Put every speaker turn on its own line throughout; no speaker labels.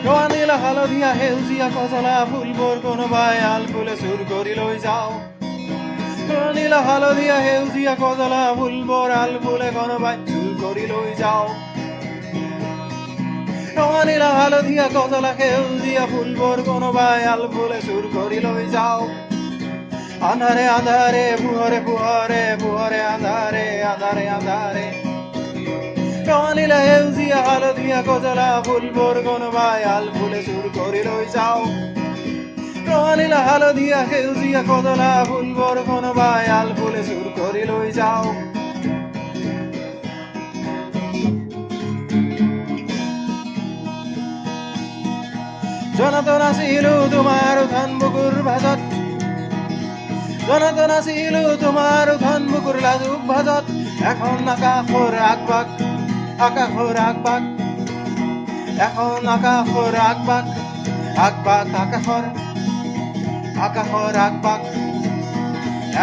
ৰঙা নীলা হালধীয়া সেউজীয়া কজলা ফুলবোৰ কোনোবাই আল ফুলে চুৰ কৰি লৈ যাওঁ ৰঙা নীলা হালধীয়া সেউজীয়া কজলা ফুলবোৰ আল ফুলে কোনোবাই চুৰ কৰি লৈ যাওঁ ৰঙা নীলা হালধীয়া কজলা সেউজীয়া ফুলবোৰ কোনোবাই আল ফুলে চুৰ কৰি লৈ যাওঁ আন্ধাৰে আন্ধাৰে পোহৰে পোহৰে পোহৰে আন্ধাৰে আন্ধাৰে আন্ধাৰে ৰঙা নীলা সেউজীয়া হালধীয়া কজলা ফুলবোৰ কোনোবাই আল ফুলে চুৰ কৰি লৈ যাওঁ ৰঙা নীলা হালধীয়া সেউজীয়া কজলা ফুলবোৰ কোনোবাই আল ফুলে চুৰ কৰি লৈ যাওঁ জনাত নাছিলো তোমাৰ উঠান বুকুৰ ভাজত জনাত নাছিলো তোমাৰ উঠান বুকুৰ লাজুক ভাজত এখন আকাশৰ আগবাগ আকাশৰ আগবাগ এখন আকাশৰ আগবাগ আগবাগ আকাশৰ আকাশৰ আগবাগ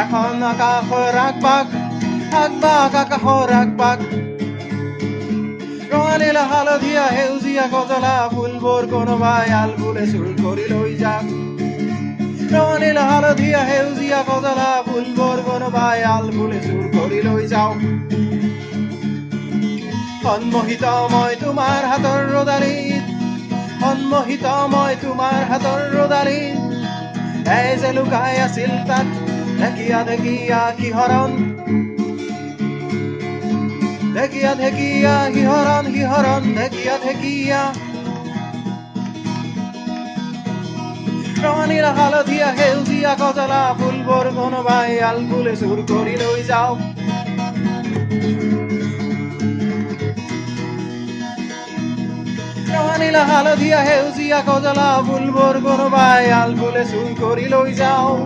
এখন আকাশৰ আগবাগ আগবাগ আকাশৰ আগবাগ ৰঙা নীলা হালধীয়া সেউজীয়া কজলা ফুলবোৰ কোনোবাই আল ফুলে চুৰ কৰি লৈ যাওক ৰঙা নীলা হালধীয়া সেউজীয়া কজলা ফুলবোৰ কোনোবাই আল ফুলে চুৰ কৰি লৈ যাওক সন্মোহিত মই তোমাৰ হাতৰ ৰদালিত সন্মোহিত মই তোমাৰ হাতৰ ৰদালিত এই যে লুকাই আছিল তাত ঢেকীয়া ঢেকীয়া শিহৰণ ঢেকীয়া ঢেকীয়া শিহৰণ শিহৰণ ঢেকীয়া ঢেকীয়া ৰঙা নীলা হালধীয়া সেউজীয়া কজলা ফুলবোৰ কোনোবাই আল ফুলে চুৰ কৰি লৈ যাওক ৰঙা নীলা হালধীয়া সেউজীয়া কজলা ফুলবোৰ কোনোবাই আল ফুলে চুৰ কৰি লৈ যাওক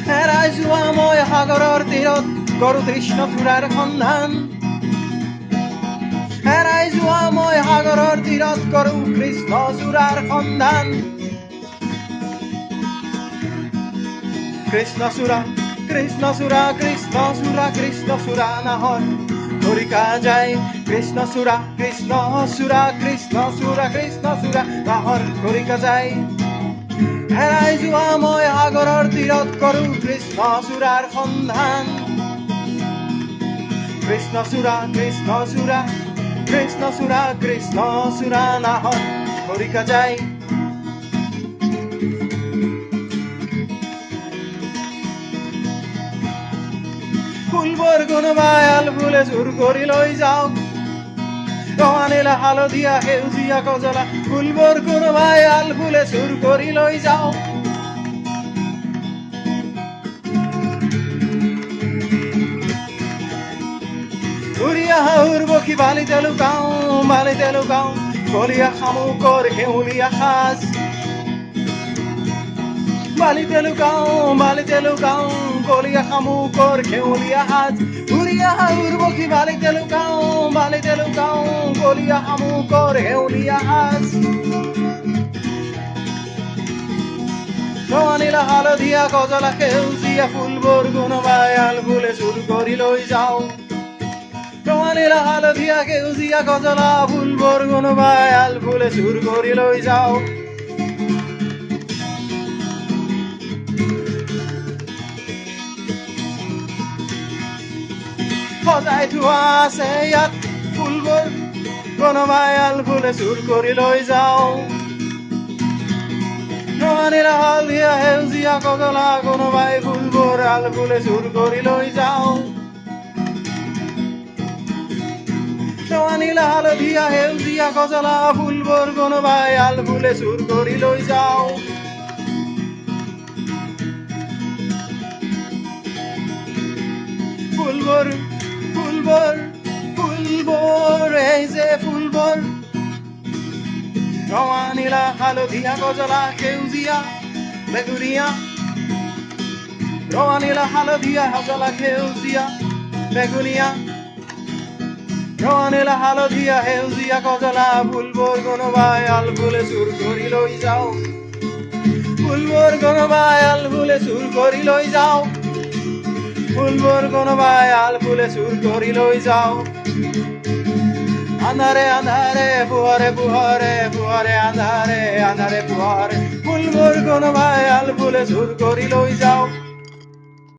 হেৰাই যোৱা মই সাগৰৰ তীৰত কৰো কৃষ্ণচূড়াৰ সন্ধান হেৰাই যোৱা মই সাগৰৰ তীৰত কৰো কৃষ্ণচূড়াৰ সন্ধান কৃষ্ণচূড়া কৃষ্ণচূড়া কৃষ্ণচূড়া কৃষ্ণচূড়া নাহৰ ধৰিকা যায় কৃষ্ণচূড়া কৃষ্ণচূড়া কৃষ্ণচূড়া কৃষ্ণচূড়া নাহৰ ধৰিকা যায় হেৰাই যোৱা মই সাগৰৰ তীৰত কৰো কৃষ্ণচূড়াৰ সন্ধান কৃষ্ণচূড়া কৃষ্ণচূড়া কৃষ্ণচূড়া কৃষ্ণচূড়া নাহৰ ধৰিকা যায় ফুলবোৰ কোনোবাই আল ফুলে চুৰ কৰি লৈ যাওক ৰঙা নীলা হালধীয়া সেউজীয়া কজলা ফুলবোৰ কোনোবাই আল ফুলে চুৰ কৰি লৈ যাওক উৰি অহা উৰ্বশী বালিতে লুকাও কলীয়া শামুকৰ সেউলীয়া সাজ বালিতে লুকাও কলীয়া শামুকৰ সেউলীয়া সাজ উৰি অহা উৰ্বশী বালিতে লুকাও কলীয়া শামুকৰ সেউলীয়া সাজ ৰঙা নীলা হালধীয়া কজলা সেউজীয়া ফুলবোৰ কোনোবাই আল ফুলে চুৰ কৰি লৈ যাওঁ ৰঙা নীলা হালধীয়া সেউজীয়া কজলা ফুলবোৰ কোনোবাই আল ফুলে চুৰ কৰি লৈ যাওঁ সজাই থোৱা আছে ইয়াত ফুলবোৰ কোনোবাই আল ফুলে চুৰ কৰি লৈ যাওঁ ৰঙা নীলা হালধীয়া সেউজীয়া কজলা কোনোবাই ফুলবোৰ আল ফুলে চুৰ কৰি লৈ যাওঁ ৰঙা নীলা হালধীয়া সেউজীয়া কজলা ফুলবোৰ কোনোবাই আল ফুলে চুৰ কৰি লৈ যাওঁ ফুলবোৰ ফুলবোৰ ফুলবোৰ এই যে ফুলবোৰ ৰঙা নীলা হালধীয়া কজলা সেউজীয়া বেগুনীয়া ৰঙা নীলা হালধীয়া কজলা সেউজীয়া বেগুনীয়া ৰঙা নীলা হালধীয়া সেউজীয়া কজলা ফুলবোৰ কোনোবাই আল ফুলে চুৰ কৰি লৈ যাওঁ ফুলবোৰ কোনোবাই আল ফুলে চুৰ কৰি লৈ যাওঁ ফুলবোৰ কোনোবাই আল ফুলে চুৰ কৰি লৈ যাওঁ আন্ধাৰে আন্ধাৰে পোহৰে পোহৰে পোহৰে আন্ধাৰে আন্ধাৰে পোহৰে ফুলবোৰ কোনোবাই আল ফুলে চুৰ কৰি লৈ যাওঁ